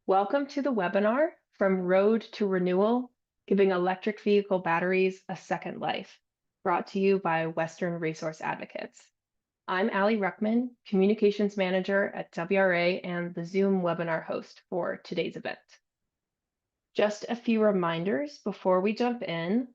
Welcome to the webinar From Road to Renewal, Giving Electric Vehicle Batteries a Second Life, brought to you by Western Resource Advocates. I'm Allie Ruckman, Communications Manager at WRA and the Zoom webinar host for today's event. Just a few reminders before we jump in.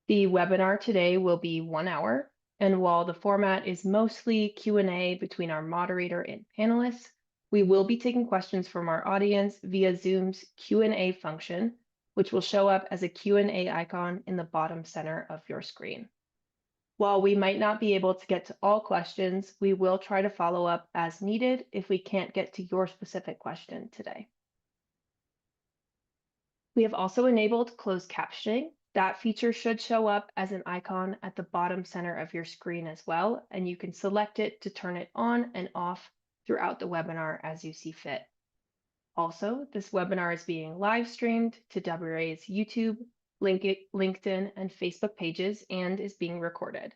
The webinar today will be 1 hour, and while the format is mostly Q&A between our moderator and panelists, we will be taking questions from our audience via Zoom's Q&A function, which will show up as a Q&A icon in the bottom center of your screen. While we might not be able to get to all questions, we will try to follow up as needed if we can't get to your specific question today. We have also enabled closed captioning. That feature should show up as an icon at the bottom center of your screen as well, and you can select it to turn it on and off throughout the webinar as you see fit. Also, this webinar is being live streamed to WRA's YouTube, LinkedIn, and Facebook pages and is being recorded.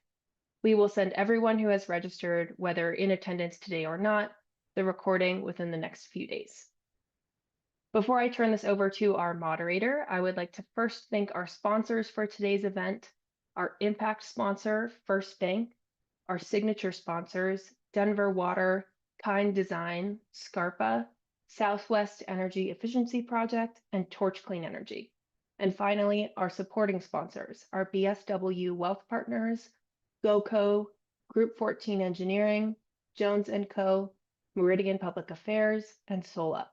We will send everyone who has registered, whether in attendance today or not, the recording within the next few days. Before I turn this over to our moderator, I would like to first thank our sponsors for today's event, our impact sponsor, First Bank, our signature sponsors, Denver Water, Kind Design, Scarpa, Southwest Energy Efficiency Project, and Torch Clean Energy. And finally, our supporting sponsors, our BSW Wealth Partners, GoCo, Group 14 Engineering, Jones & Co., Meridian Public Affairs, and SolUp.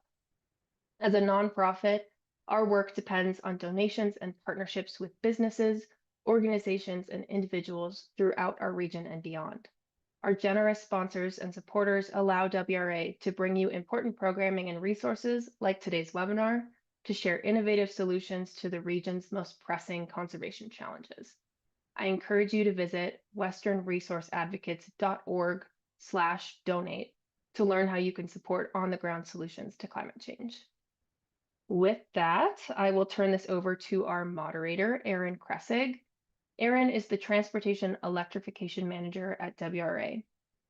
As a nonprofit, our work depends on donations and partnerships with businesses, organizations, and individuals throughout our region and beyond. Our generous sponsors and supporters allow WRA to bring you important programming and resources like today's webinar to share innovative solutions to the region's most pressing conservation challenges. I encourage you to visit westernresourceadvocates.org/donate to learn how you can support on-the-ground solutions to climate change. With that, I will turn this over to our moderator, Aaron Kressig. Aaron is the Transportation Electrification Manager at WRA.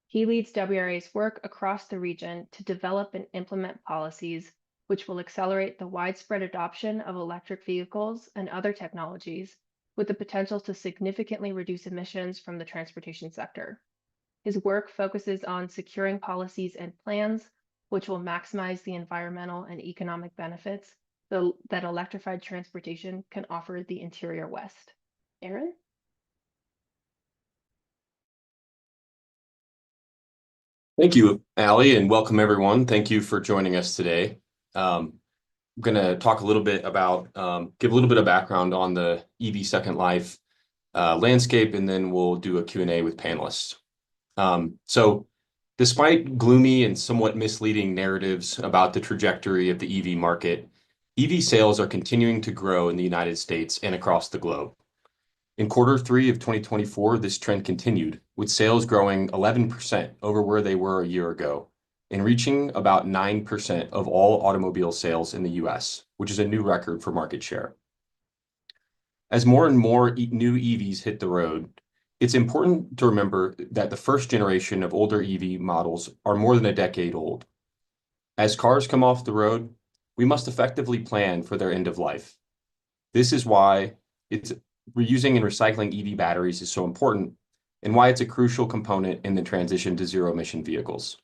He leads WRA's work across the region to develop and implement policies which will accelerate the widespread adoption of electric vehicles and other technologies with the potential to significantly reduce emissions from the transportation sector. His work focuses on securing policies and plans which will maximize the environmental and economic benefits that electrified transportation can offer the interior West. Aaron? Thank you, Allie, and welcome everyone. Thank you for joining us today. I'm going to talk a little bit about, give a little bit of background on the EV Second Life landscape, and then we'll do a Q&A with panelists. So despite gloomy and somewhat misleading narratives about the trajectory of the EV market, EV sales are continuing to grow in the United States and across the globe. In Q3 of 2024, this trend continued, with sales growing 11% over where they were a year ago, and reaching about 9% of all automobile sales in the US, which is a new record for market share. As more and more new EVs hit the road, it's important to remember that the first generation of older EV models are more than a decade old. As cars come off the road, we must effectively plan for their end of life. This is why reusing and recycling EV batteries is so important, and why it's a crucial component in the transition to zero-emission vehicles.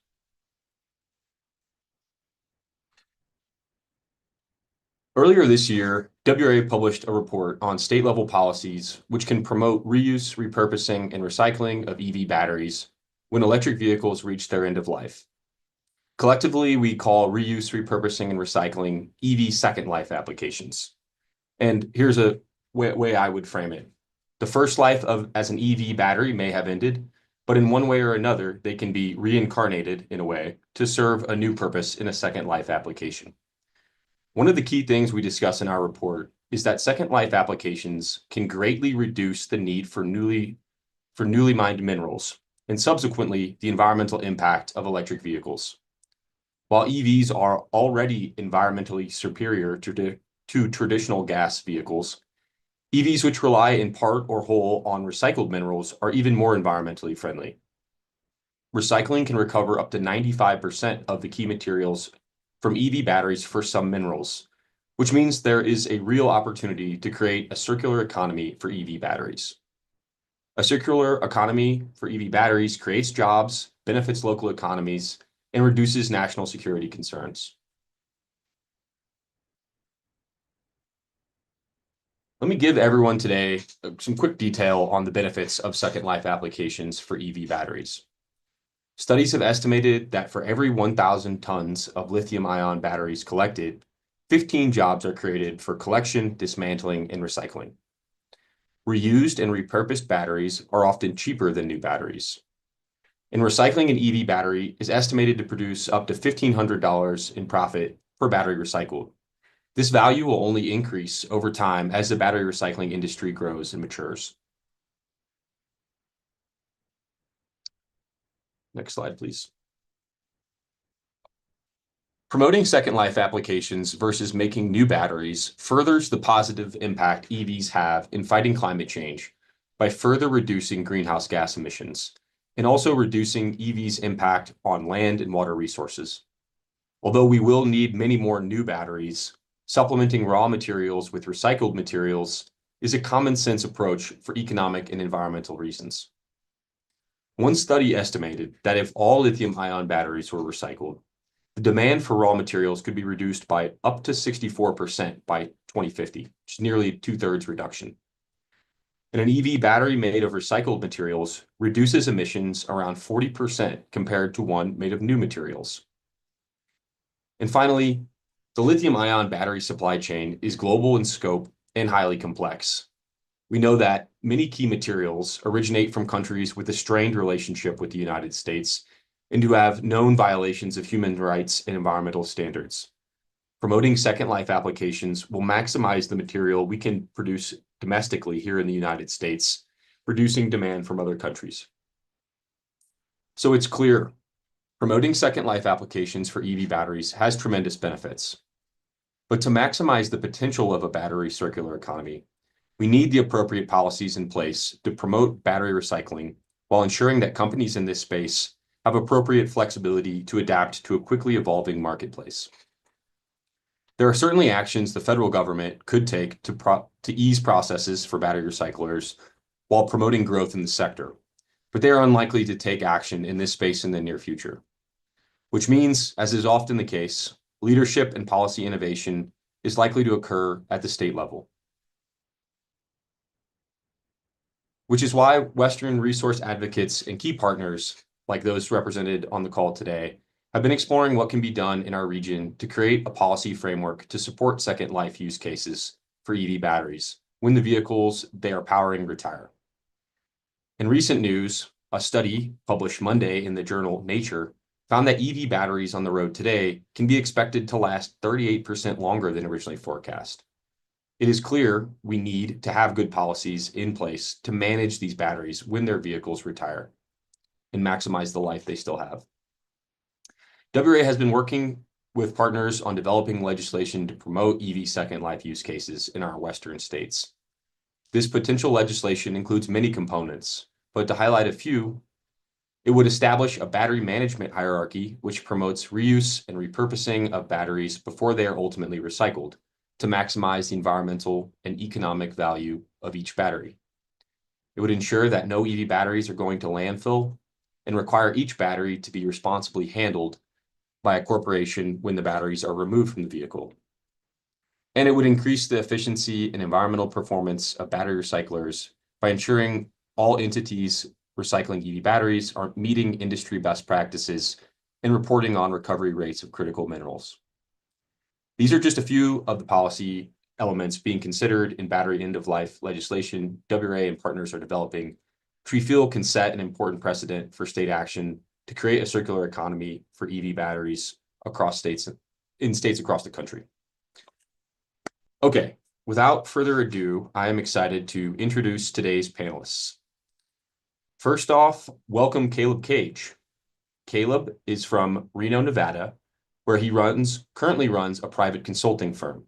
Earlier this year, WRA published a report on state-level policies which can promote reuse, repurposing, and recycling of EV batteries when electric vehicles reach their end of life. Collectively, we call reuse, repurposing, and recycling EV Second Life applications. And here's a way I would frame it. The first life as an EV battery may have ended, but in one way or another, they can be reincarnated in a way to serve a new purpose in a second life application. One of the key things we discuss in our report is that second life applications can greatly reduce the need for newly mined minerals and subsequently the environmental impact of electric vehicles. While EVs are already environmentally superior to traditional gas vehicles, EVs which rely in part or whole on recycled minerals are even more environmentally friendly. Recycling can recover up to 95% of the key materials from EV batteries for some minerals, which means there is a real opportunity to create a circular economy for EV batteries. A circular economy for EV batteries creates jobs, benefits local economies, and reduces national security concerns. Let me give everyone today some quick detail on the benefits of second life applications for EV batteries. Studies have estimated that for every 1,000 tons of lithium-ion batteries collected, 15 jobs are created for collection, dismantling, and recycling. Reused and repurposed batteries are often cheaper than new batteries. And recycling an EV battery is estimated to produce up to $1,500 in profit per battery recycled. This value will only increase over time as the battery recycling industry grows and matures. Next slide, please. Promoting second life applications versus making new batteries furthers the positive impact EVs have in fighting climate change by further reducing greenhouse gas emissions and also reducing EVs' impact on land and water resources. Although we will need many more new batteries, supplementing raw materials with recycled materials is a common sense approach for economic and environmental reasons. One study estimated that if all lithium-ion batteries were recycled, the demand for raw materials could be reduced by up to 64% by 2050, which is nearly a 2/3 reduction. And an EV battery made of recycled materials reduces emissions around 40% compared to one made of new materials. And finally, the lithium-ion battery supply chain is global in scope and highly complex. We know that many key materials originate from countries with a strained relationship with the United States and who have known violations of human rights and environmental standards. Promoting second life applications will maximize the material we can produce domestically here in the United States, reducing demand from other countries. So it's clear, promoting second life applications for EV batteries has tremendous benefits. But to maximize the potential of a battery circular economy, we need the appropriate policies in place to promote battery recycling while ensuring that companies in this space have appropriate flexibility to adapt to a quickly evolving marketplace. There are certainly actions the federal government could take to ease processes for battery recyclers while promoting growth in the sector, but they are unlikely to take action in this space in the near future, which means, as is often the case, leadership and policy innovation is likely to occur at the state level. Which is why Western resource advocates and key partners, like those represented on the call today, have been exploring what can be done in our region to create a policy framework to support second life use cases for EV batteries when the vehicles they are powering retire. In recent news, a study published Monday in the journal Nature found that EV batteries on the road today can be expected to last 38% longer than originally forecast. It is clear we need to have good policies in place to manage these batteries when their vehicles retire and maximize the life they still have. WRA has been working with partners on developing legislation to promote EV second life use cases in our Western states. This potential legislation includes many components, but to highlight a few, it would establish a battery management hierarchy which promotes reuse and repurposing of batteries before they are ultimately recycled to maximize the environmental and economic value of each battery. It would ensure that no EV batteries are going to landfill and require each battery to be responsibly handled by a corporation when the batteries are removed from the vehicle. And it would increase the efficiency and environmental performance of battery recyclers by ensuring all entities recycling EV batteries are meeting industry best practices and reporting on recovery rates of critical minerals. These are just a few of the policy elements being considered in battery end-of-life legislation WRA and partners are developing, which we feel can set an important precedent for state action to create a circular economy for EV batteries across states across the country. Okay, without further ado, I am excited to introduce today's panelists. First off, welcome Caleb Cage. Caleb is from Reno, Nevada, where he currently runs a private consulting firm.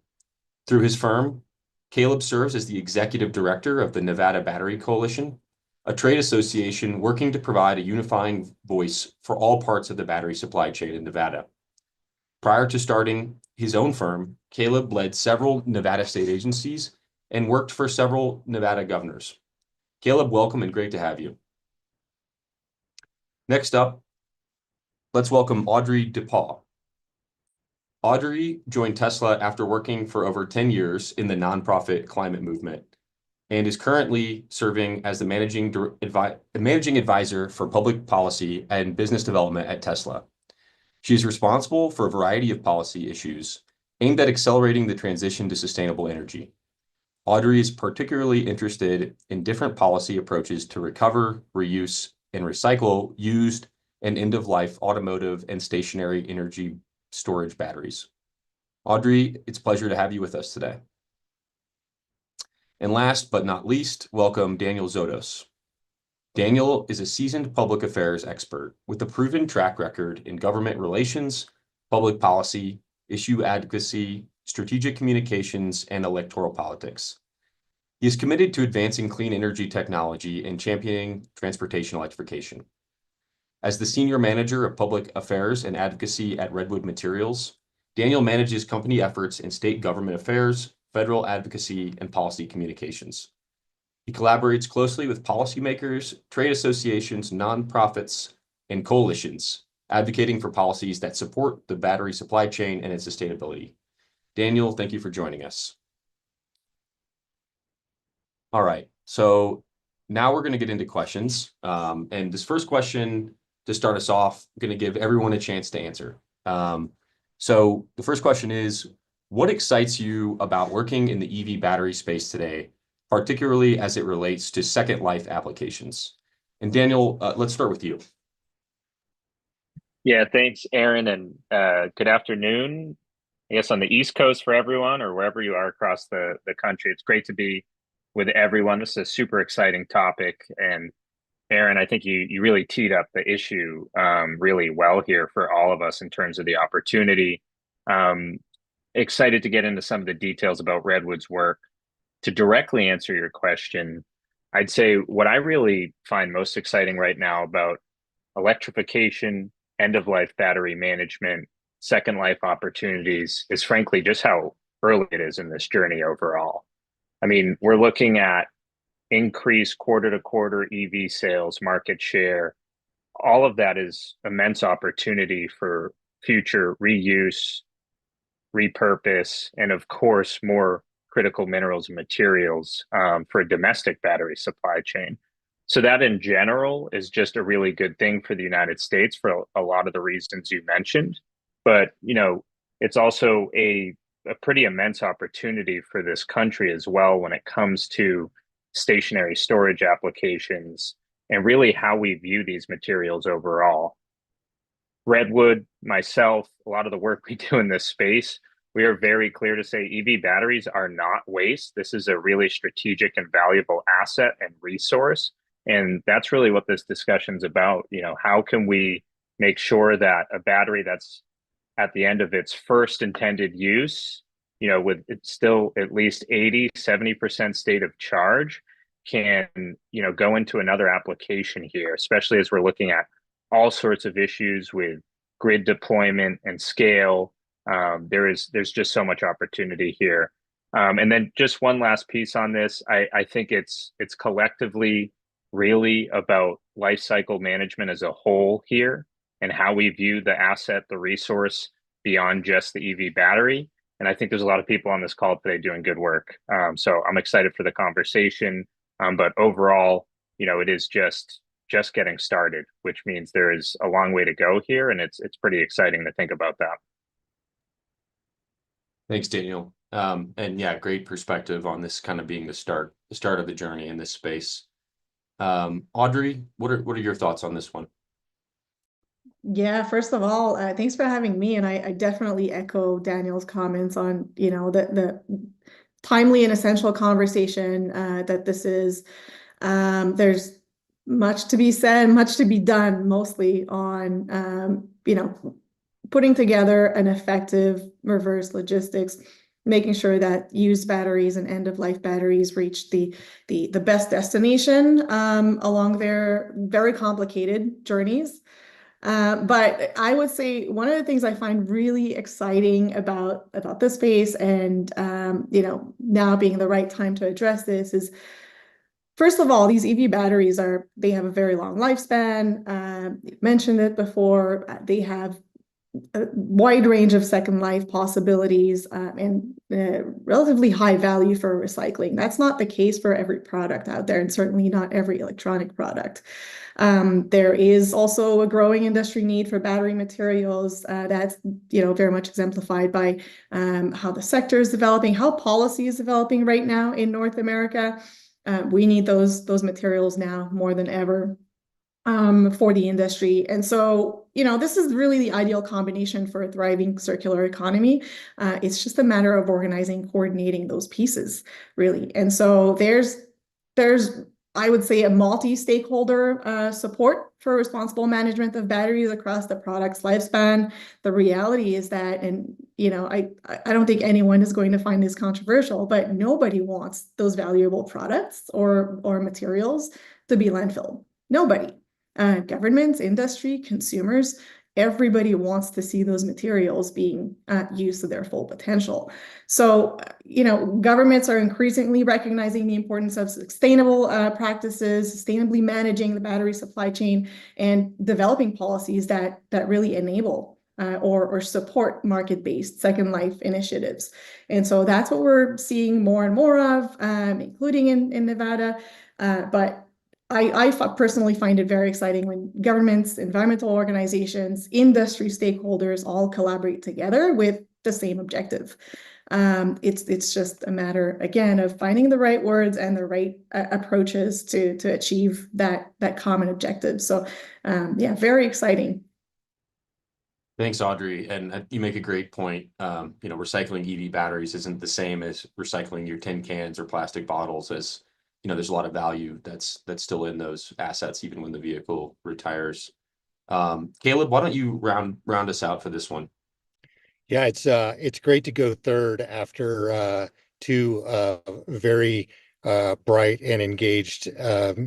Through his firm, Caleb serves as the executive director of the Nevada Battery Coalition, a trade association working to provide a unifying voice for all parts of the battery supply chain in Nevada. Prior to starting his own firm, Caleb led several Nevada state agencies and worked for several Nevada governors. Caleb, welcome and great to have you. Next up, let's welcome Audrey DePaul. Audrey joined Tesla after working for over 10 years in the nonprofit climate movement and is currently serving as the managing advisor for public policy and business development at Tesla. She is responsible for a variety of policy issues aimed at accelerating the transition to sustainable energy. Audrey is particularly interested in different policy approaches to recover, reuse, and recycle used and end-of-life automotive and stationary energy storage batteries. Audrey, it's a pleasure to have you with us today. And last but not least, welcome Daniel Zotos. Daniel is a seasoned public affairs expert with a proven track record in government relations, public policy, issue advocacy, strategic communications, and electoral politics. He is committed to advancing clean energy technology and championing transportation electrification. As the Senior Manager of Public Affairs and Advocacy at Redwood Materials, Daniel manages company efforts in state government affairs, federal advocacy, and policy communications. He collaborates closely with policymakers, trade associations, nonprofits, and coalitions, advocating for policies that support the battery supply chain and its sustainability. Daniel, thank you for joining us. All right, so now we're going to get into questions. And this first question, to start us off, I'm going to give everyone a chance to answer. So the first question is, what excites you about working in the EV battery space today, particularly as it relates to second life applications? And Daniel, let's start with you. Yeah, thanks, Aaron, and good afternoon. I guess on the East Coast for everyone, or wherever you are across the country. It's great to be with everyone. This is a super exciting topic, and Aaron, I think you really teed up the issue really well here for all of us in terms of the opportunity. Excited to get into some of the details about Redwood's work. To directly answer your question, I'd say what I really find most exciting right now about electrification, end-of-life battery management, second life opportunities is frankly just how early it is in this journey overall. I mean, we're looking at increased quarter-to-quarter EV sales, market share. All of that is immense opportunity for future reuse, repurpose, and of course, more critical minerals and materials for a domestic battery supply chain. So that in general is just a really good thing for the United States for a lot of the reasons you mentioned. But, you know, it's also a pretty immense opportunity for this country as well when it comes to stationary storage applications and really how we view these materials overall. Redwood, myself, a lot of the work we do in this space, we are very clear to say EV batteries are not waste. This is a really strategic and valuable asset and resource. And that's really what this discussion's about. You know, how can we make sure that a battery that's at the end of its first intended use, you know, with it's still at least 80–70% state of charge, can, you know, go into another application here, especially as we're looking at all sorts of issues with grid deployment and scale. There's just so much opportunity here. And then just one last piece on this, I think it's collectively really about life cycle management as a whole here and how we view the asset, the resource beyond just the EV battery. And I think there's a lot of people on this call today doing good work. So I'm excited for the conversation. But overall, you know, it is just getting started, which means there is a long way to go here. And it's pretty exciting to think about that. Thanks, Daniel. And yeah, great perspective on this kind of being the start of the journey in this space. Audrey, what are your thoughts on this one? Yeah, first of all, thanks for having me. And I definitely echo Daniel's comments on, you know, the timely and essential conversation that this is. There's much to be said, much to be done, mostly on, you know, putting together an effective reverse logistics, making sure that used batteries and end-of-life batteries reach the best destination along their very complicated journeys. But I would say one of the things I find really exciting about this space, and now being the right time to address this, is first of all, these EV batteries they have a very long lifespan. You've mentioned it before. They have a wide range of second life possibilities, and relatively high value for recycling. That's not the case for every product out there, and certainly not every electronic product. There is also a growing industry need for battery materials. That's very much exemplified by how the sector is developing, how policy is developing right now in North America. We need those materials now more than ever for the industry. And so, this is really the ideal combination for a thriving circular economy. It's just a matter of organizing, coordinating those pieces, really. And so there's, I would say, a multi-stakeholder support for responsible management of batteries across the product's lifespan. The reality is that, and I don't think anyone is going to find this controversial, but nobody wants those valuable products or materials to be landfilled. Nobody. Governments, industry, consumers, everybody wants to see those materials being used to their full potential. So, governments are increasingly recognizing the importance of sustainable practices, sustainably managing the battery supply chain, and developing policies that really enable or support market-based second life initiatives. And so that's what we're seeing more and more of, including in Nevada. But I personally find it very exciting when governments, environmental organizations, industry stakeholders all collaborate together with the same objective. It's just a matter, again, of finding the right words and the right approaches to achieve that common objective. So, very exciting. Thanks, Audrey. And you make a great point. Recycling EV batteries isn't the same as recycling your tin cans or plastic bottles, as there's a lot of value that's still in those assets, even when the vehicle retires. Caleb, why don't you round us out for this one? Yeah, it's great to go third after two very bright and engaged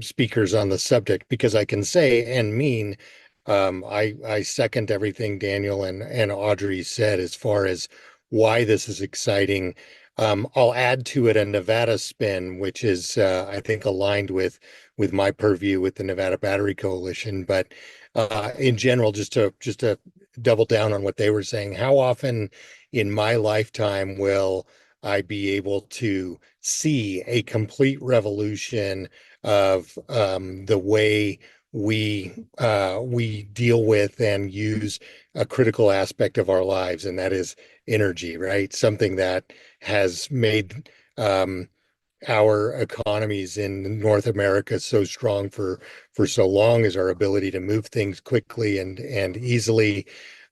speakers on the subject, because I can say and mean I second everything Daniel and Audrey said as far as why this is exciting. I'll add to it a Nevada spin, which is I think aligned with my purview with the Nevada Battery Coalition. But in general, just to double down on what they were saying, how often in my lifetime will I be able to see a complete revolution of the way we deal with and use a critical aspect of our lives, and that is energy, right? Something that has made our economies in North America so strong for so long, is our ability to move things quickly and easily,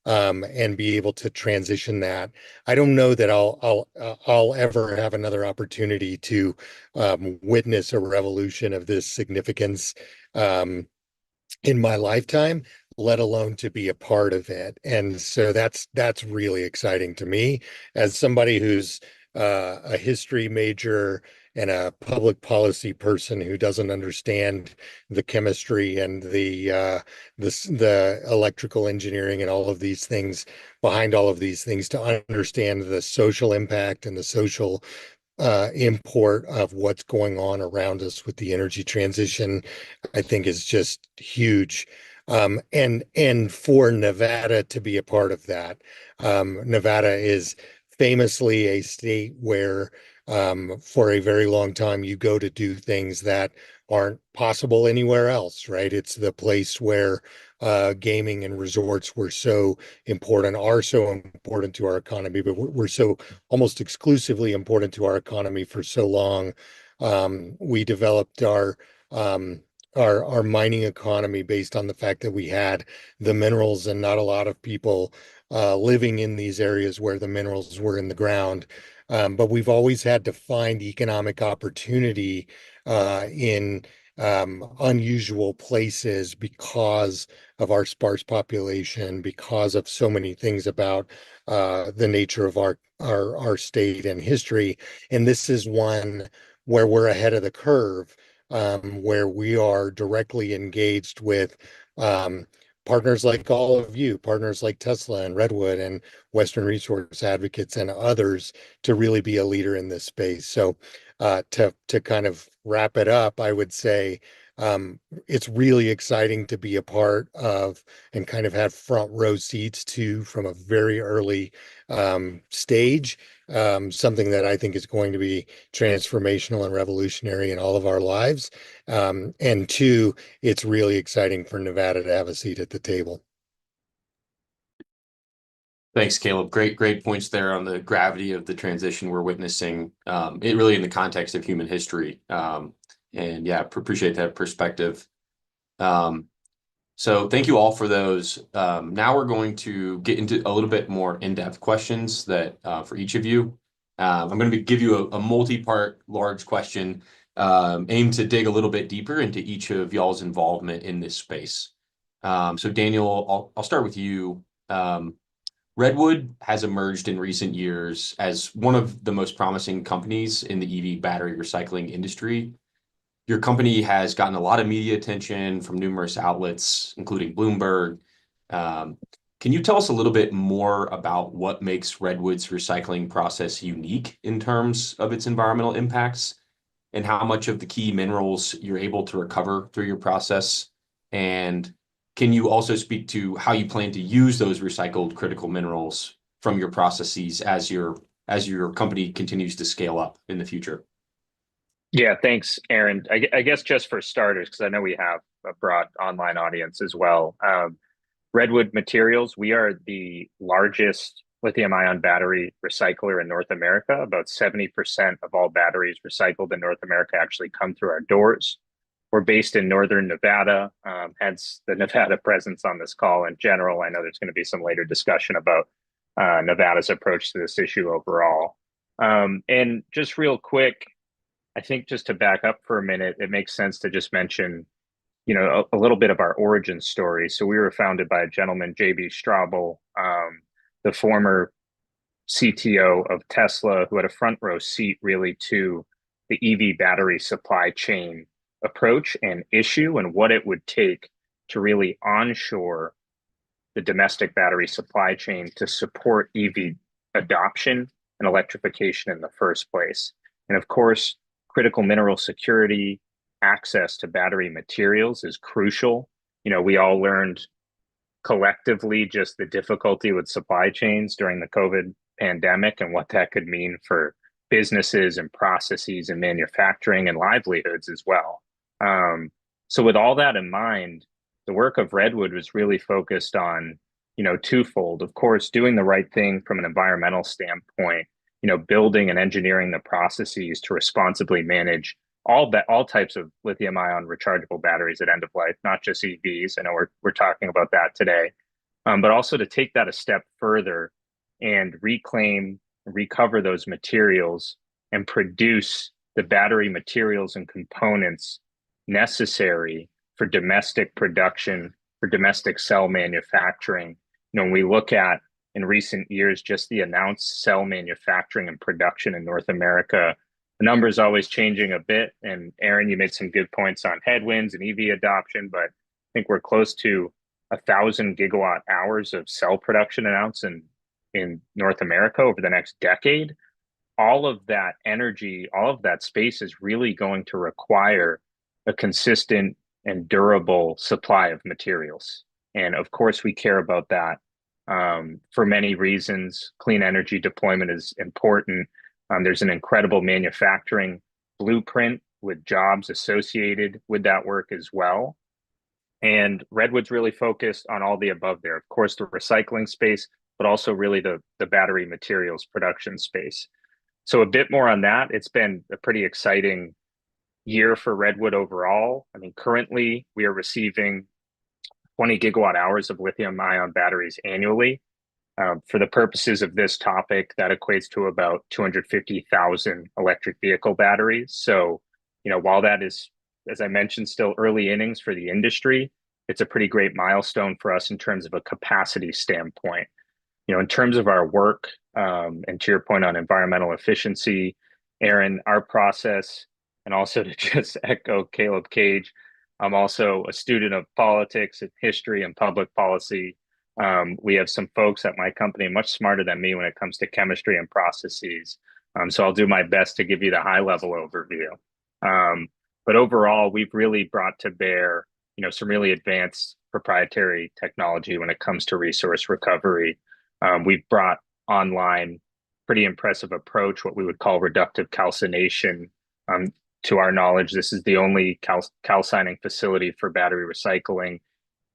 and be able to transition that. I don't know that I'll ever have another opportunity to witness a revolution of this significance in my lifetime, let alone to be a part of it. And so that's really exciting to me as somebody who's a history major and a public policy person who doesn't understand the chemistry and the electrical engineering and all of these things behind all of these things, to understand the social impact and the social import of what's going on around us with the energy transition, I think is just huge. And for Nevada to be a part of that. Nevada is famously a state where for a very long time you go to do things that aren't possible anywhere else, right? It's the place where gaming and resorts are so important to our economy, but we're so almost exclusively important to our economy for so long. We developed our mining economy based on the fact that we had the minerals, and not a lot of people living in these areas where the minerals were in the ground. But we've always had to find economic opportunity in unusual places because of our sparse population, because of so many things about the nature of our state and history. And this is one where we're ahead of the curve, where we are directly engaged with partners like all of you, partners like Tesla and Redwood and Western Resource Advocates and others to really be a leader in this space. So to kind of wrap it up, I would say it's really exciting to be a part of and kind of have front row seats to from a very early stage, something that I think is going to be transformational and revolutionary in all of our lives. And two, it's really exciting for Nevada to have a seat at the table. Thanks, Caleb. Great points there on the gravity of the transition we're witnessing. It really in the context of human history. And yeah, appreciate that perspective. So thank you all for those. Now we're going to get into a little bit more in-depth questions that for each of you. I'm going to give you a multi-part large question aimed to dig a little bit deeper into each of y'all's involvement in this space. So Daniel, I'll start with you. Redwood has emerged in recent years as one of the most promising companies in the EV battery recycling industry. Your company has gotten a lot of media attention from numerous outlets, including Bloomberg. Can you tell us a little bit more about what makes Redwood's recycling process unique in terms of its environmental impacts and how much of the key minerals you're able to recover through your process? And can you also speak to how you plan to use those recycled critical minerals from your processes as your company continues to scale up in the future? Yeah, thanks, Aaron. I guess just for starters, because I know we have a broad online audience as well. Redwood Materials, we are the largest lithium-ion battery recycler in North America. About 70% of all batteries recycled in North America actually come through our doors. We're based in Northern Nevada, hence the Nevada presence on this call in general. I know there's going to be some later discussion about Nevada's approach to this issue overall. And just real quick, I think just to back up for a minute, it makes sense to just mention, a little bit of our origin story. So we were founded by a gentleman, J.B. Straubel, the former CTO of Tesla, who had a front row seat really to the EV battery supply chain approach and issue and what it would take to really onshore the domestic battery supply chain to support EV adoption and electrification in the first place. And of course, critical mineral security, access to battery materials is crucial. We all learned collectively just the difficulty with supply chains during the COVID pandemic and what that could mean for businesses and processes and manufacturing and livelihoods as well. So with all that in mind, the work of Redwood was really focused on, twofold. Of course, doing the right thing from an environmental standpoint, building and engineering the processes to responsibly manage all types of lithium-ion rechargeable batteries at end of life, not just EVs. I know we're talking about that today, but also to take that a step further and reclaim, recover those materials and produce the battery materials and components necessary for domestic production, for domestic cell manufacturing. When we look at in recent years, just the announced cell manufacturing and production in North America, the number is always changing a bit. And Aaron, you made some good points on headwinds and EV adoption, but I think we're close to 1,000 gigawatt hours of cell production announced in North America over the next decade. All of that energy, all of that space is really going to require a consistent and durable supply of materials. And of course, we care about that for many reasons. Clean energy deployment is important. There's an incredible manufacturing blueprint with jobs associated with that work as well. And Redwood's really focused on all the above there. Of course, the recycling space, but also really the battery materials production space. So a bit more on that. It's been a pretty exciting year for Redwood overall. I mean, currently we are receiving 20 gigawatt hours of lithium-ion batteries annually. For the purposes of this topic, that equates to about 250,000 electric vehicle batteries. So, while that is, as I mentioned, still early innings for the industry, it's a pretty great milestone for us in terms of a capacity standpoint. In terms of our work, and to your point on environmental efficiency, Aaron, our process, and also to just echo Caleb Cage, I'm also a student of politics and history and public policy. We have some folks at my company much smarter than me when it comes to chemistry and processes. So I'll do my best to give you the high level overview. But overall, we've really brought to bear, some really advanced proprietary technology when it comes to resource recovery. We've brought online pretty impressive approach, what we would call reductive calcination. To our knowledge, this is the only calcining facility for battery recycling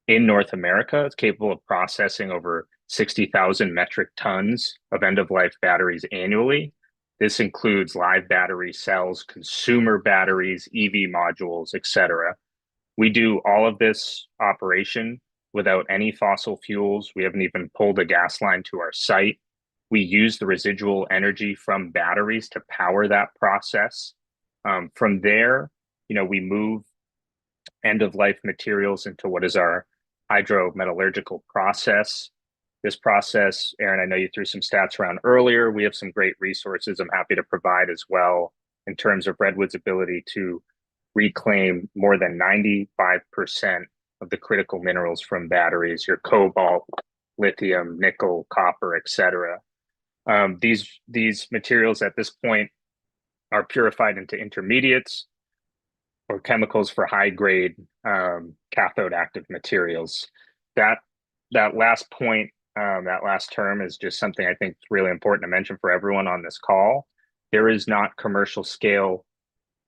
in North America. It's capable of processing over 60,000 metric tons of end-of-life batteries annually. This includes live battery cells, consumer batteries, EV modules, etc. We do all of this operation without any fossil fuels. We haven't even pulled a gas line to our site. We use the residual energy from batteries to power that process. From there, we move end-of-life materials into what is our hydrometallurgical process. This process, Aaron, I know you threw some stats around earlier. We have some great resources I'm happy to provide as well in terms of Redwood's ability to reclaim more than 95% of the critical minerals from batteries, your cobalt, lithium, nickel, copper, etc. These materials at this point are purified into intermediates or chemicals for high grade cathode active materials. That last point, that last term is just something I think is really important to mention for everyone on this call. There is not commercial scale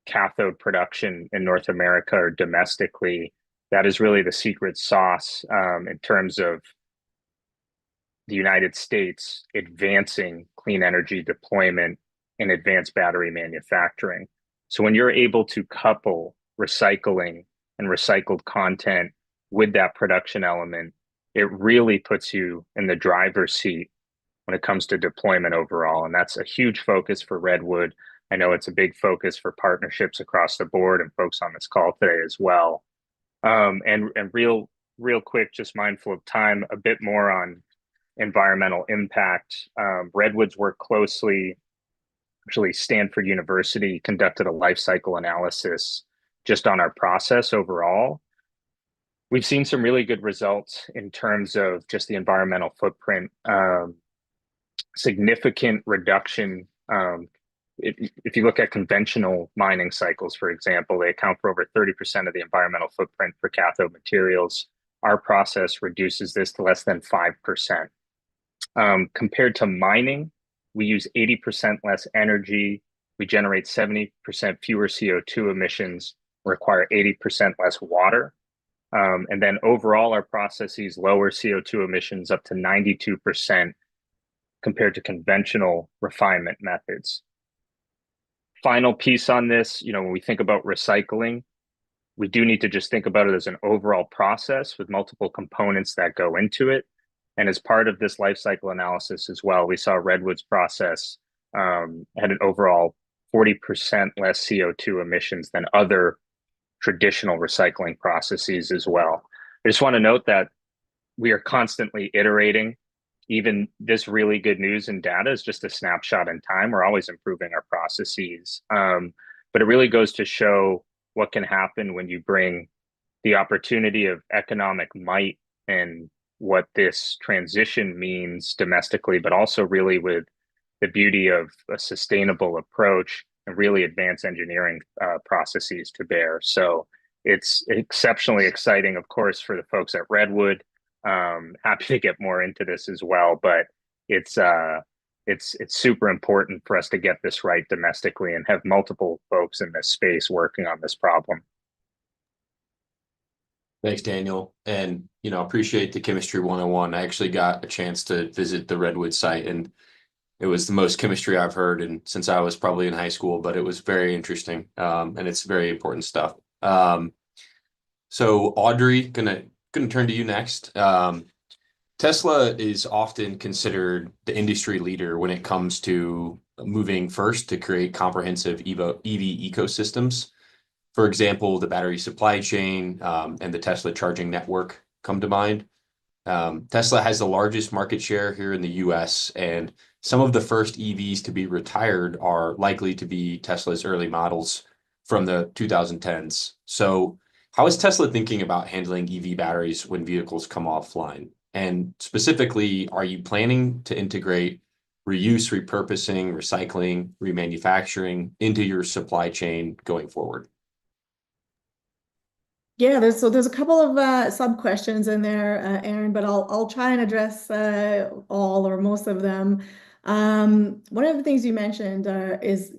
cathode production in North America or domestically. That is really the secret sauce in terms of the United States advancing clean energy deployment and advanced battery manufacturing. So when you're able to couple recycling and recycled content with that production element, it really puts you in the driver's seat when it comes to deployment overall. And that's a huge focus for Redwood. I know it's a big focus for partnerships across the board and folks on this call today as well. And real quick, just mindful of time, a bit more on environmental impact. Redwood's worked closely. Actually, Stanford University conducted a life cycle analysis just on our process overall. We've seen some really good results in terms of just the environmental footprint, significant reduction. If you look at conventional mining cycles, for example, they account for over 30% of the environmental footprint for cathode materials. Our process reduces this to less than 5%. Compared to mining, we use 80% less energy. We generate 70% fewer CO2 emissions, require 80% less water. And then overall, our processes lower CO2 emissions up to 92% compared to conventional refinement methods. Final piece on this, when we think about recycling, we do need to just think about it as an overall process with multiple components that go into it. And as part of this life cycle analysis as well, we saw Redwood's process had an overall 40% less CO2 emissions than other traditional recycling processes as well. I just want to note that we are constantly iterating. Even this really good news and data is just a snapshot in time. We're always improving our processes. But it really goes to show what can happen when you bring the opportunity of economic might and what this transition means domestically, but also really with the beauty of a sustainable approach and really advanced engineering processes to bear. So it's exceptionally exciting, of course, for the folks at Redwood. Happy to get more into this as well, but it's super important for us to get this right domestically and have multiple folks in this space working on this problem. Thanks, Daniel. And, appreciate the Chemistry 101. I actually got a chance to visit the Redwood site, and it was the most chemistry I've heard and since I was probably in high school, but it was very interesting. And it's very important stuff. So Audrey, gonna turn to you next. Tesla is often considered the industry leader when it comes to moving first to create comprehensive EV ecosystems. For example, the battery supply chain and the Tesla charging network come to mind. Tesla has the largest market share here in the US, and some of the first EVs to be retired are likely to be Tesla's early models from the 2010s. So How is Tesla thinking about handling EV batteries when vehicles come offline? And specifically, are you planning to integrate reuse, repurposing, recycling, remanufacturing into your supply chain going forward? Yeah, there's a couple of sub questions in there, Aaron, but I'll try and address all or most of them. One of the things you mentioned is,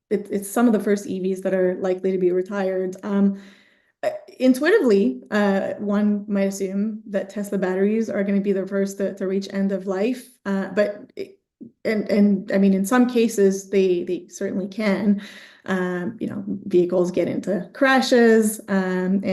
it's some of the first EVs that are likely to be retired. Intuitively, one might assume that Tesla batteries are going to be the first to reach end of life, and I mean, in some cases, they certainly can. Vehicles get into crashes, and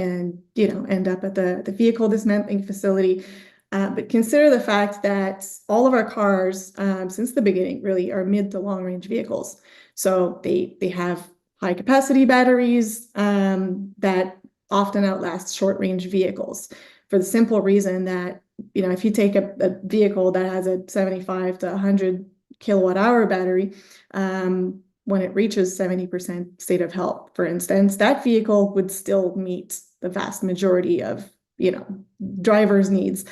end up at the vehicle dismantling facility. But consider the fact that all of our cars, since the beginning, really are mid to long range vehicles. So they have high capacity batteries that often outlast short range vehicles, for the simple reason that, if you take a vehicle that has a 75 to 100 kilowatt hour battery, when it reaches 70% state of health, for instance, that vehicle would still meet the vast majority of, drivers' needs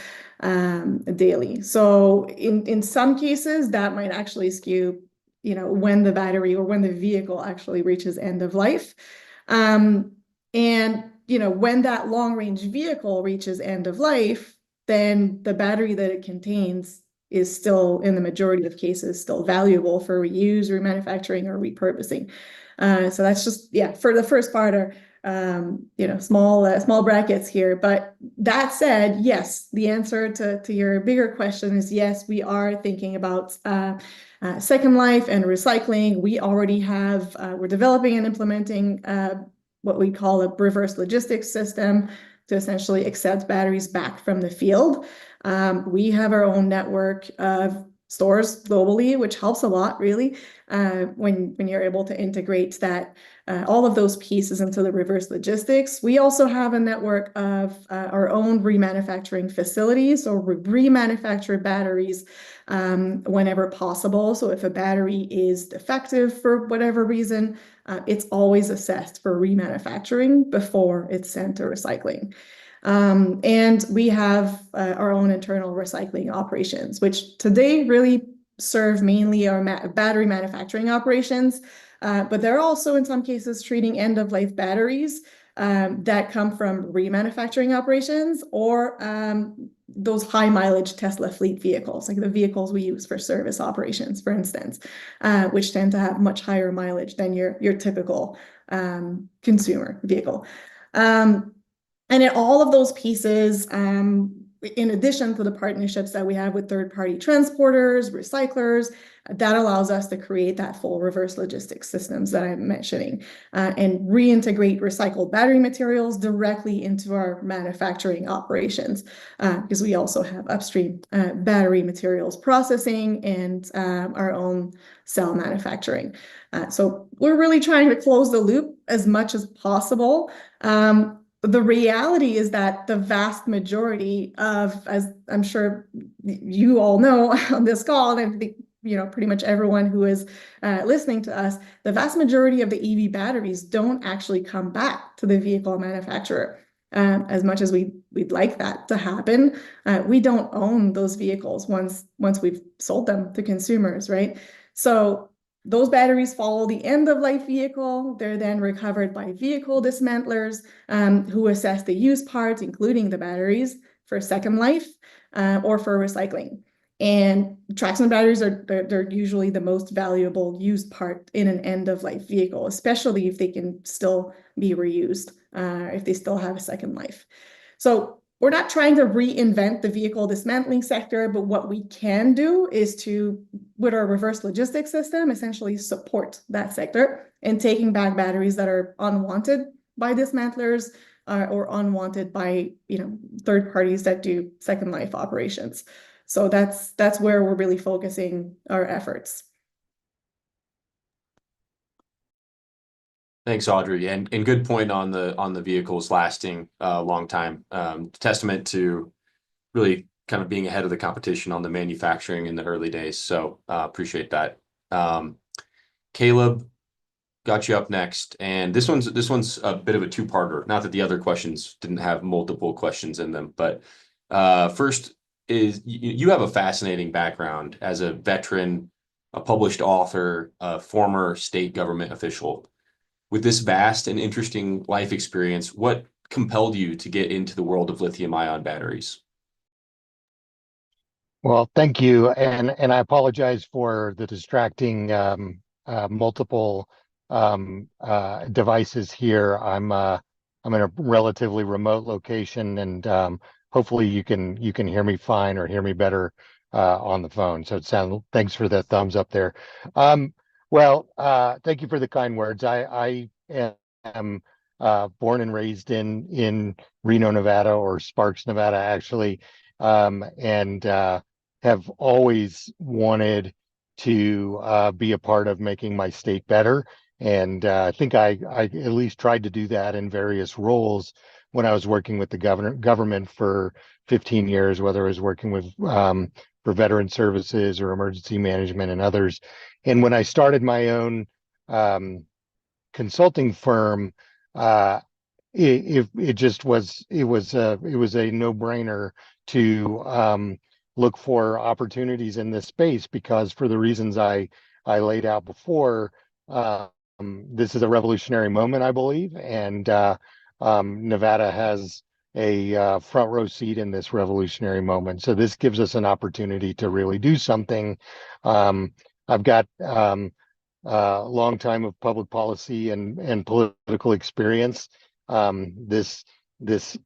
daily. So in some cases, that might actually skew, when the battery or when the vehicle actually reaches end of life. And when that long range vehicle reaches end of life, then the battery that it contains is still, in the majority of cases, still valuable for reuse, remanufacturing, or repurposing. So that's just, for the first part are, small brackets here. But that said, yes, the answer to your bigger question is yes, we are thinking about second life and recycling. We already have, we're developing and implementing what we call a reverse logistics system to essentially accept batteries back from the field. We have our own network of stores globally, which helps a lot, really, when you're able to integrate that all of those pieces into the reverse logistics. We also have a network of our own remanufacturing facilities, or remanufacture batteries whenever possible. So if a battery is defective for whatever reason, it's always assessed for remanufacturing before it's sent to recycling. And we have our own internal recycling operations, which today really serve mainly our battery manufacturing operations. But they're also, in some cases, treating end-of-life batteries that come from remanufacturing operations, or those high-mileage Tesla fleet vehicles, like the vehicles we use for service operations, for instance, which tend to have much higher mileage than your typical consumer vehicle. And in all of those pieces, in addition to the partnerships that we have with third-party transporters, recyclers, that allows us to create that full reverse logistics systems that I'm mentioning, and reintegrate recycled battery materials directly into our manufacturing operations, because we also have upstream battery materials processing and our own cell manufacturing. So we're really trying to close the loop as much as possible. The reality is that the vast majority of, as I'm sure you all know on this call, and I think, pretty much everyone who is listening to us, the vast majority of the EV batteries don't actually come back to the vehicle manufacturer. As much as we'd like that to happen, we don't own those vehicles once we've sold them to consumers, right? So those batteries follow the end-of-life vehicle. They're then recovered by vehicle dismantlers who assess the used parts, including the batteries, for second life or for recycling. And traction batteries they're usually the most valuable used part in an end-of-life vehicle, especially if they can still be reused, if they still have a second life. So we're not trying to reinvent the vehicle dismantling sector, but what we can do is to, with our reverse logistics system, essentially support that sector in taking back batteries that are unwanted by dismantlers or unwanted by third parties that do second life operations. So that's where we're really focusing our efforts. Thanks, Audrey, and good point on the vehicles lasting a long time. Testament to really kind of being ahead of the competition on the manufacturing in the early days. So appreciate that. Caleb, got you up next, and this one's a bit of a two-parter. Not that the other questions didn't have multiple questions in them, but first is you have a fascinating background as a veteran, a published author, a former state government official. With this vast and interesting life experience, what compelled you to get into the world of lithium-ion batteries? Well, thank you, and I apologize for the distracting multiple devices here. I'm in a relatively remote location, and hopefully you can hear me fine or hear me better on the phone. So thanks for the thumbs up there. Thank you for the kind words. I am born and raised in Reno, Nevada, or Sparks, Nevada, actually, and have always wanted to be a part of making my state better. And I think I at least tried to do that in various roles when I was working with the government for 15 years, whether I was working with for veteran services or emergency management and others. And when I started my own consulting firm, it just was it was a no-brainer to look for opportunities in this space, because for the reasons I laid out before, this is a revolutionary moment, I believe, and Nevada has a front row seat in this revolutionary moment. So this gives us an opportunity to really do something. I've got long time of public policy and political experience. This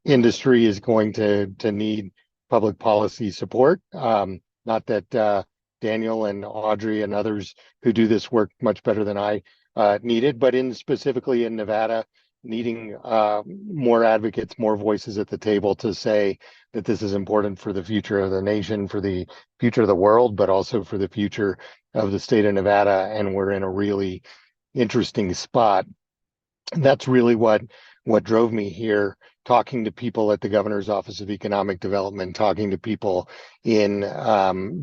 industry is going to need public policy support. Not that Daniel and Audrey and others who do this work much better than I need it, but specifically in Nevada, needing more advocates, more voices at the table to say that this is important for the future of the nation, for the future of the world, but also for the future of the state of Nevada. And we're in a really interesting spot. That's really what drove me here, talking to people at the Governor's Office of Economic Development, talking to people in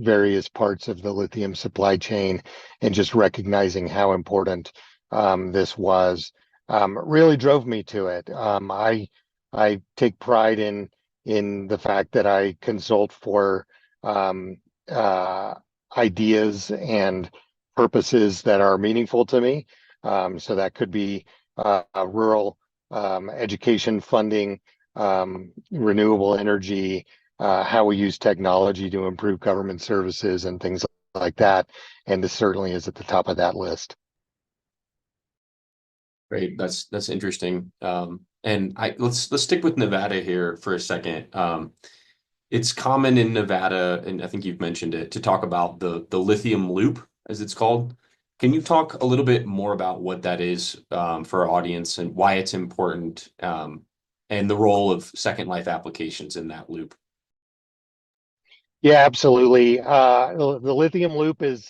various parts of the lithium supply chain, and just recognizing how important this was, really drove me to it. I take pride in the fact that I consult for ideas and purposes that are meaningful to me. So that could be rural education funding, renewable energy, how we use technology to improve government services and things like that. And this certainly is at the top of that list. Great, that's interesting. And let's stick with Nevada here for a second. It's common in Nevada, and I think you've mentioned it, to talk about the lithium loop, as it's called. Can you talk a little bit more about what that is for our audience, and why it's important, and the role of Second Life applications in that loop? Yeah, absolutely. The lithium loop is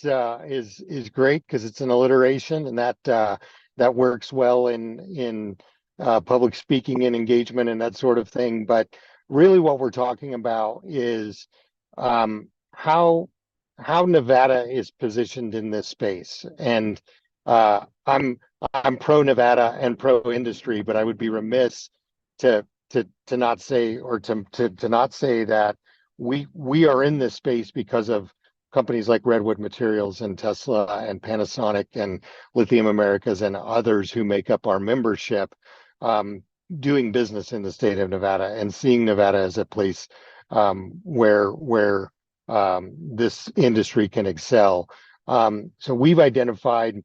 great because it's an alliteration, and that works well in public speaking and engagement and that sort of thing. But really, what we're talking about is how Nevada is positioned in this space. And I'm pro Nevada and pro industry, but I would be remiss to not say, or to not say that we are in this space because of companies like Redwood Materials and Tesla and Panasonic and Lithium Americas and others who make up our membership, doing business in the state of Nevada and seeing Nevada as a place where this industry can excel. So we've identified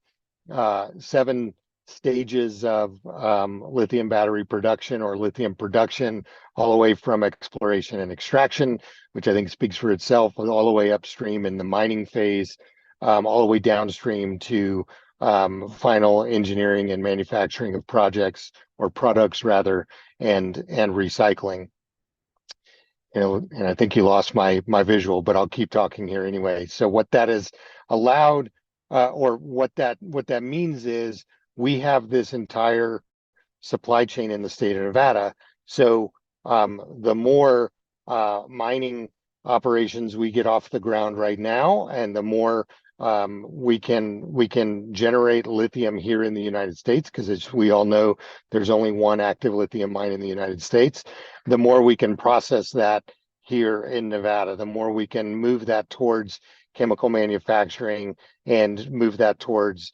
7 stages of lithium battery production, or lithium production, all the way from exploration and extraction, which I think speaks for itself, all the way upstream in the mining phase, all the way downstream to final engineering and manufacturing of projects, or products rather, and recycling. And I think you lost my visual, but I'll keep talking here anyway. So what that has allowed, or what that means is, we have this entire supply chain in the state of Nevada. So the more mining operations we get off the ground right now, and the more we can generate lithium here in the United States, because as we all know, there's only one active lithium mine in the United States. The more we can process that here in Nevada, the more we can move that towards chemical manufacturing and move that towards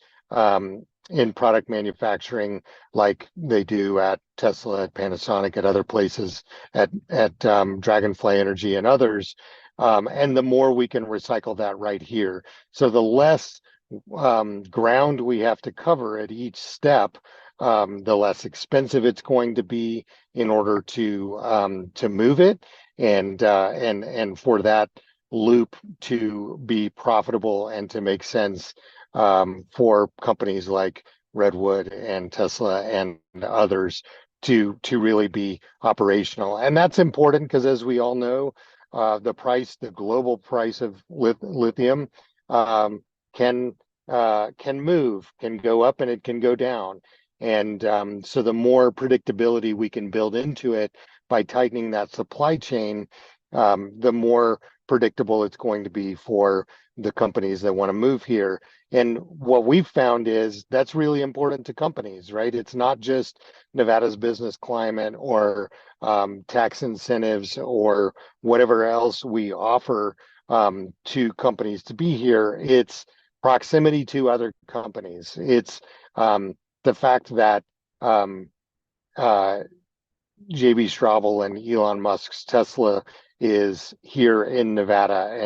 in product manufacturing, like they do at Tesla, at Panasonic, at other places, at Dragonfly Energy and others. And the more we can recycle that right here. So the less ground we have to cover at each step, the less expensive it's going to be in order to move it, and for that loop to be profitable and to make sense for companies like Redwood and Tesla and others to really be operational. And that's important because, as we all know, the global price of lithium can move, can go up, and it can go down. And so the more predictability we can build into it by tightening that supply chain, the more predictable it's going to be for the companies that want to move here. And what we've found is that's really important to companies, right? It's not just Nevada's business climate or tax incentives or whatever else we offer to companies to be here. It's proximity to other companies. It's the fact that JB Straubel and Elon Musk's Tesla is here in Nevada,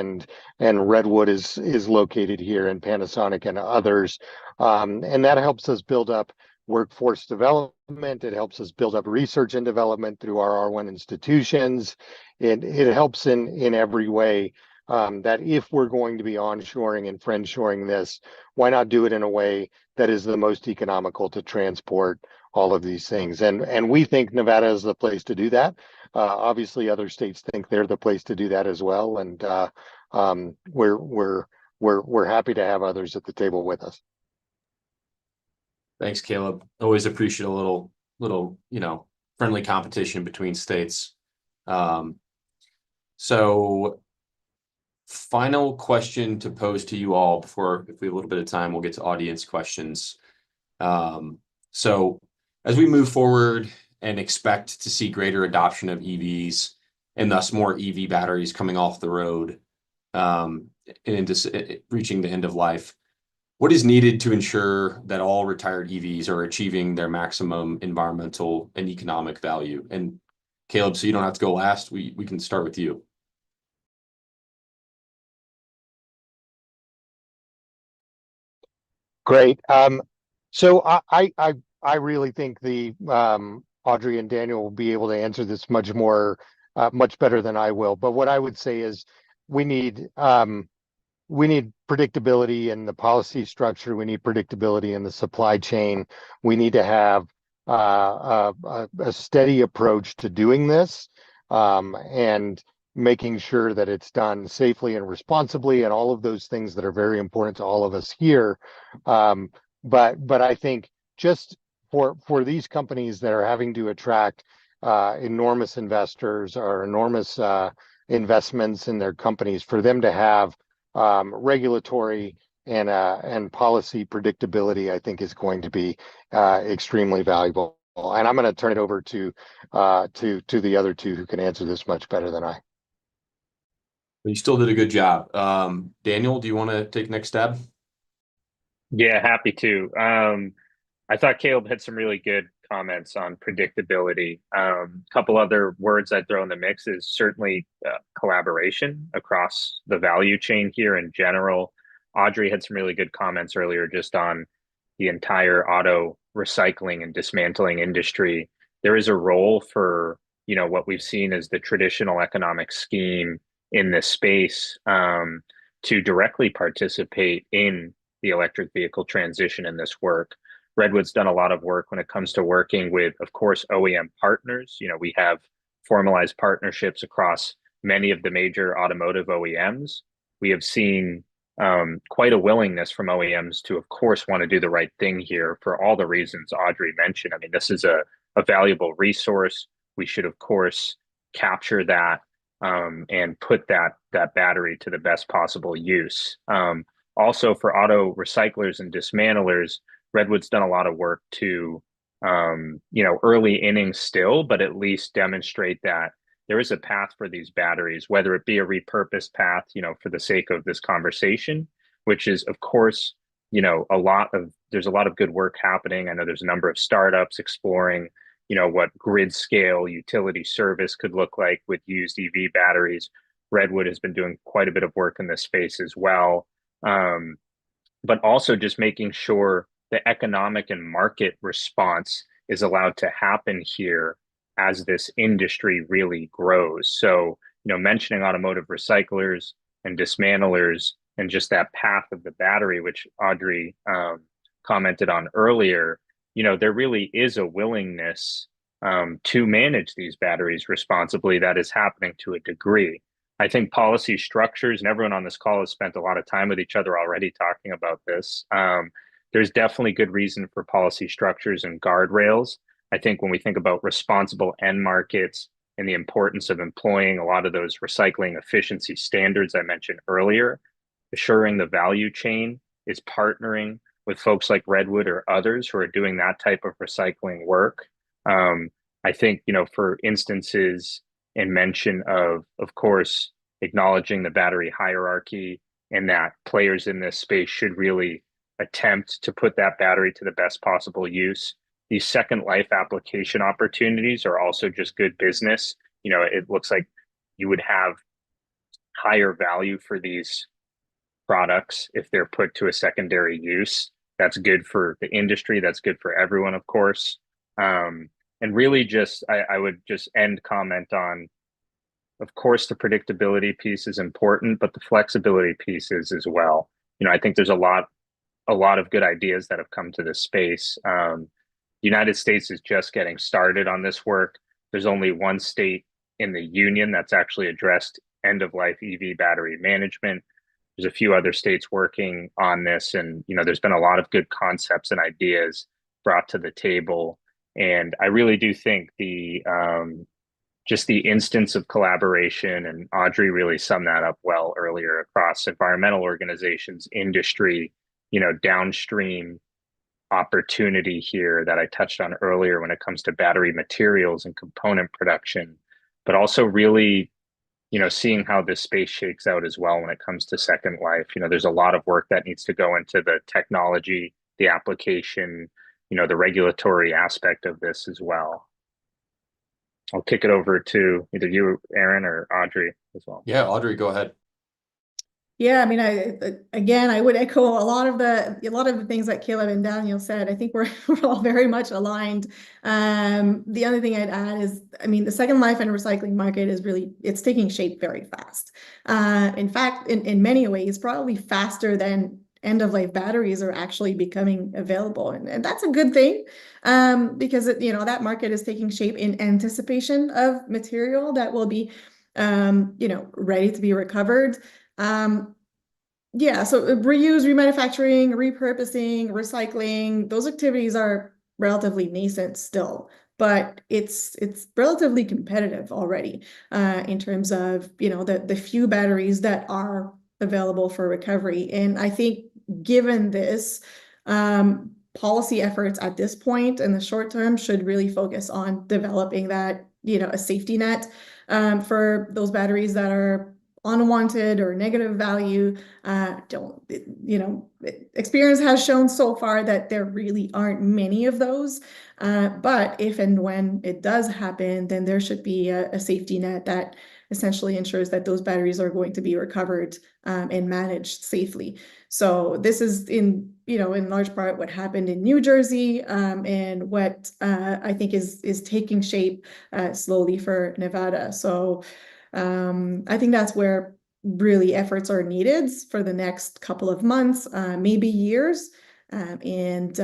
and Redwood is located here, and Panasonic and others, and that helps us build up workforce development. It helps us build up research and development through our R1 institutions. It helps in every way. That if we're going to be onshoring and friendshoring this, why not do it in a way that is the most economical to transport all of these things? And we think Nevada is the place to do that. Obviously, other states think they're the place to do that as well, and we're happy to have others at the table with us. Thanks, Caleb. Always appreciate a little friendly competition between states. So final question to pose to you all before, if we have a little bit of time, we'll get to audience questions. So as we move forward and expect to see greater adoption of EVs and thus more EV batteries coming off the road and into reaching the end of life, what is needed to ensure that all retired EVs are achieving their maximum environmental and economic value? And Caleb, so you don't have to go last, we can start with you. Great. So I really think the Audrey and Daniel will be able to answer this much better than I will. But what I would say is we need predictability in the policy structure. We need predictability in the supply chain. We need to have a steady approach to doing this, and making sure that it's done safely and responsibly, and all of those things that are very important to all of us here. But I think just for these companies that are having to attract enormous investors or enormous investments in their companies, for them to have regulatory and policy predictability, I think is going to be extremely valuable. And I'm going to turn it over to the other two who can answer this much better than I. You still did a good job. Daniel, do you want to take next stab? Yeah, happy to. I thought Caleb had some really good comments on predictability. A couple other words I'd throw in the mix is certainly collaboration across the value chain here in general. Audrey had some really good comments earlier just on the entire auto recycling and dismantling industry. There is a role for, what we've seen as the traditional economic scheme in this space to directly participate in the electric vehicle transition in this work. Redwood's done a lot of work when it comes to working with, of course, OEM partners. We have formalized partnerships across many of the major automotive OEMs. We have seen quite a willingness from OEMs to, of course, want to do the right thing here for all the reasons Audrey mentioned. I mean, this is a valuable resource. We should, of course, capture that and put that battery to the best possible use. also for auto recyclers and dismantlers, Redwood's done a lot of work to, early innings still, but at least demonstrate that there is a path for these batteries, whether it be a repurposed path, for the sake of this conversation, which is, of course, there's a lot of good work happening. I know there's a number of startups exploring, what grid scale utility service could look like with used EV batteries. Redwood has been doing quite a bit of work in this space as well. But also just making sure the economic and market response is allowed to happen here as this industry really grows. So, mentioning automotive recyclers and dismantlers and just that path of the battery, which Audrey commented on earlier, there really is a willingness to manage these batteries responsibly that is happening to a degree. I think policy structures, and everyone on this call has spent a lot of time with each other already talking about this. There's definitely good reason for policy structures and guardrails. I think when we think about responsible end markets and the importance of employing a lot of those recycling efficiency standards I mentioned earlier, assuring the value chain is partnering with folks like Redwood or others who are doing that type of recycling work. I think, for instances and mention of course, acknowledging the battery hierarchy and that players in this space should really attempt to put that battery to the best possible use. These second life application opportunities are also just good business. It looks like you would have higher value for these products if they're put to a secondary use. That's good for the industry. That's good for everyone, of course. And really just, I would just end comment on, of course, the predictability piece is important, but the flexibility piece is as well. I think there's a lot of good ideas that have come to this space. The United States is just getting started on this work. There's only one state in the union that's actually addressed end-of-life EV battery management. There's a few other states working on this, and there's been a lot of good concepts and ideas brought to the table. And I really do think just the instance of collaboration, and Audrey really summed that up well earlier, across environmental organizations, industry, downstream opportunity here that I touched on earlier when it comes to battery materials and component production, but also really, seeing how this space shakes out as well when it comes to second life. There's a lot of work that needs to go into the technology, the application, the regulatory aspect of this as well. I'll kick it over to either you, Aaron, or Audrey as well. Yeah, Audrey, go ahead. Yeah, I mean, I would echo a lot of the things that Caleb and Daniel said. I think we're all very much aligned. The other thing I'd add is, I mean, the second life and recycling market is it's taking shape very fast. In fact, in many ways, probably faster than end-of-life batteries are actually becoming available, and that's a good thing, because that market is taking shape in anticipation of material that will be, ready to be recovered. Yeah, so reuse, remanufacturing, repurposing, recycling, those activities are relatively nascent still, but it's relatively competitive already, in terms of, the few batteries that are available for recovery. And I think given this, policy efforts at this point in the short term should really focus on developing that, a safety net, for those batteries that are unwanted or negative value. Experience has shown so far that there really aren't many of those. But if and when it does happen, then there should be a safety net that essentially ensures that those batteries are going to be recovered, and managed safely. So this is in large part what happened in New Jersey, and what I think is taking shape slowly for Nevada. So I think that's where really efforts are needed for the next couple of months, maybe years. And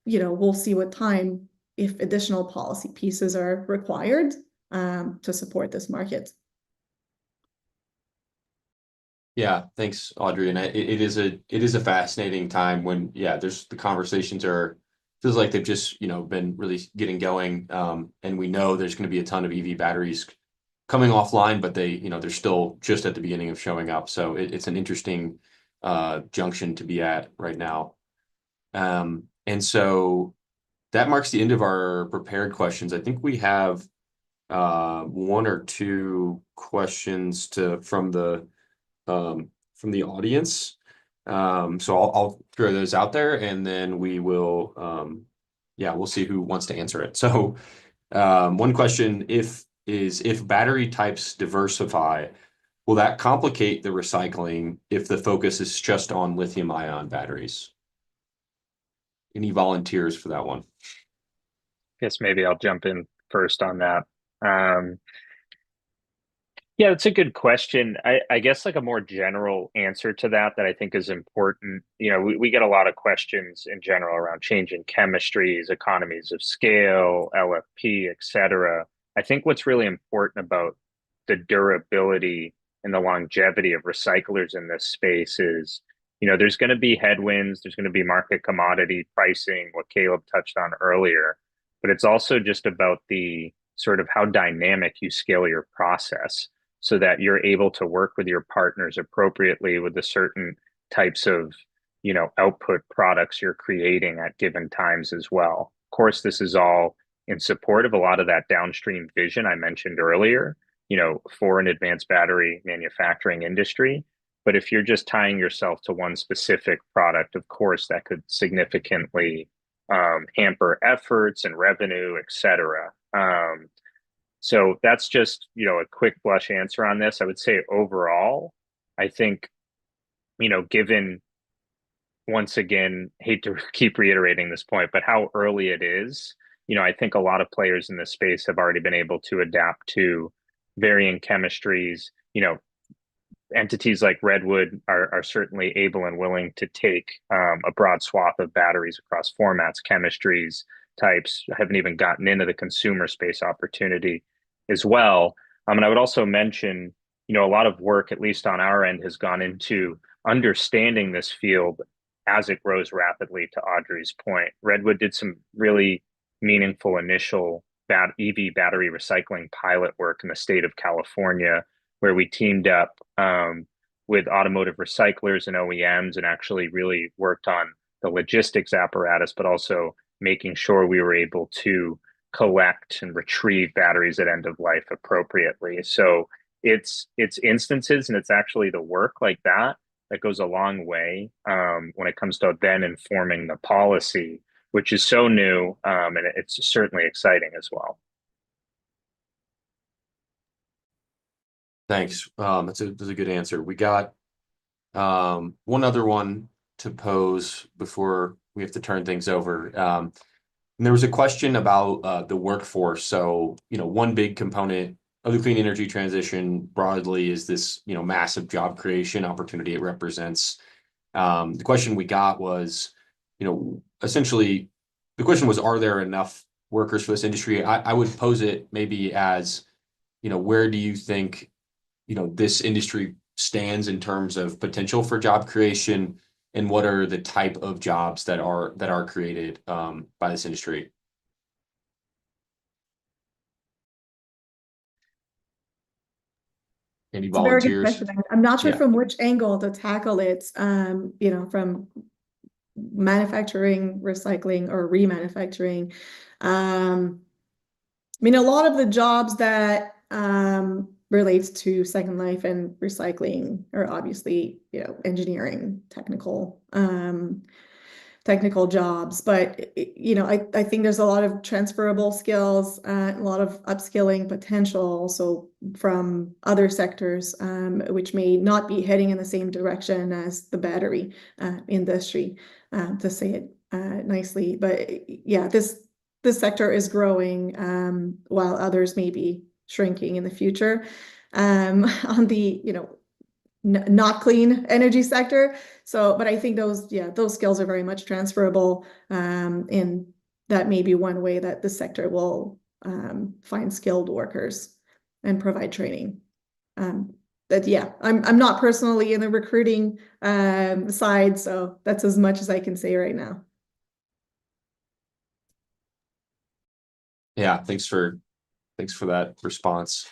we'll see with time if additional policy pieces are required, to support this market. Yeah, thanks, Audrey. And it is a fascinating time when, there's the conversations feels like they've just, been really getting going. And we know there's going to be a ton of EV batteries coming offline, but they're still just at the beginning of showing up. So it's an interesting junction to be at right now. And so that marks the end of our prepared questions. I think we have one or two questions from the audience. So I'll throw those out there, and then we will we'll see who wants to answer it. So one question if battery types diversify, will that complicate the recycling if the focus is just on lithium-ion batteries? Any volunteers for that one? Guess maybe I'll jump in first on that. Yeah, it's a good question. I guess like a more general answer to that I think is important. You know, we get a lot of questions in general around changing chemistries, economies of scale, LFP, et cetera. I think what's really important about the durability and the longevity of recyclers in this space is, you know, there's going to be headwinds, there's going to be market commodity pricing, what Caleb touched on earlier, but it's also just about the sort of how dynamic you scale your process so that you're able to work with your partners appropriately with the certain types of, you know, output products you're creating at given times as well. Of course, this is all in support of a lot of that downstream vision I mentioned earlier, you know, for an advanced battery manufacturing industry. But if you're just tying yourself to one specific product, of course, that could significantly hamper efforts and revenue, et cetera. So that's just, you know, a quick blush answer on this. I would say overall, I think, you know, given, once again, hate to keep reiterating this point, but how early it is, you know, I think a lot of players in this space have already been able to adapt to varying chemistries. You know, entities like Redwood are certainly able and willing to take a broad swath of batteries across formats, chemistries, types. I haven't even gotten into the consumer space opportunity as well. And I would also mention, you know, a lot of work, at least on our end, has gone into understanding this field as it grows rapidly, to Audrey's point. Redwood did some really meaningful initial EV battery recycling pilot work in the state of California, where we teamed up with automotive recyclers and OEMs and actually really worked on the logistics apparatus, but also making sure we were able to collect and retrieve batteries at end of life appropriately. So it's instances, and it's actually the work like that goes a long way when it comes to then informing the policy, which is so new, and it's certainly exciting as well. Thanks. That's a good answer. We got one other one to pose before we have to turn things over. And there was a question about the workforce. So, you know, one big component of the clean energy transition broadly is this, you know, massive job creation opportunity it represents. The question we got was, you know, essentially the question was, are there enough workers for this industry? I would pose it maybe as, you know, where do you think, you know, this industry stands in terms of potential for job creation, and what are the type of jobs that are created by this industry? Any It's a very good volunteers? question. I'm not sure Yeah. from which angle to tackle it, you know, from manufacturing, recycling, or remanufacturing. I mean, a lot of the jobs that relates to Second Life and recycling are obviously, you know, engineering, technical jobs, but you know, I think there's a lot of transferable skills, a lot of upskilling potential also from other sectors, which may not be heading in the same direction as the battery industry, to say it nicely. But yeah, this sector is growing, while others may be shrinking in the future. On the, you know, not clean energy sector. So, but I think those skills are very much transferable. And that may be one way that the sector will find skilled workers and provide training. But yeah, I'm not personally in the recruiting side, so that's as much as I can say right now. Yeah, thanks for that response.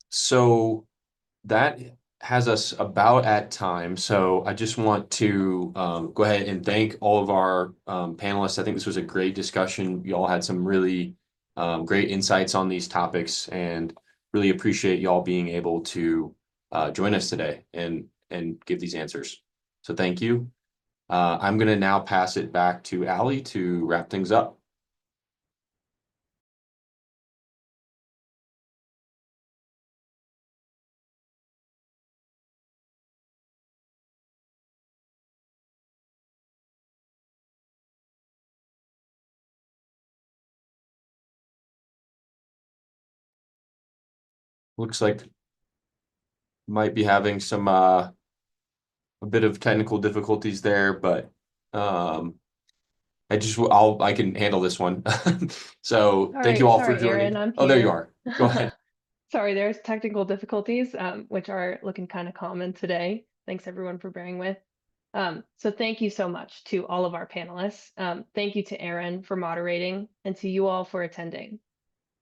So that has us about at time. So I just want to go ahead and thank all of our panelists. I think this was a great discussion. You all had some really great insights on these topics, and really appreciate y'all being able to join us today and give these answers. So thank you. I'm going to now pass it back to Allie to wrap things up. Looks like might be having some a bit of technical difficulties there, but I can handle this one. So All thank you right, all for sorry, joining. Aaron, I'm Oh, there you here. are. Go ahead. Sorry, there's technical difficulties, which are looking kind of common today. Thanks everyone for bearing with. So thank you so much to all of our panelists. Thank you to Aaron for moderating and to you all for attending.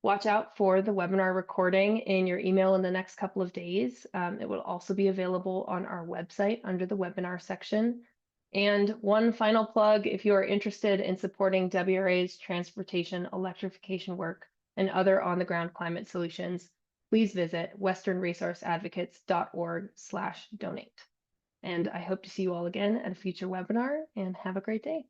Watch out for the webinar recording in your email in the next couple of days. It will also be available on our website under the webinar section. And one final plug, if you are interested in supporting WRA's transportation electrification work and other on-the-ground climate solutions, please visit westernresourceadvocates.org/donate. And I hope to see you all again at a future webinar, and have a great day.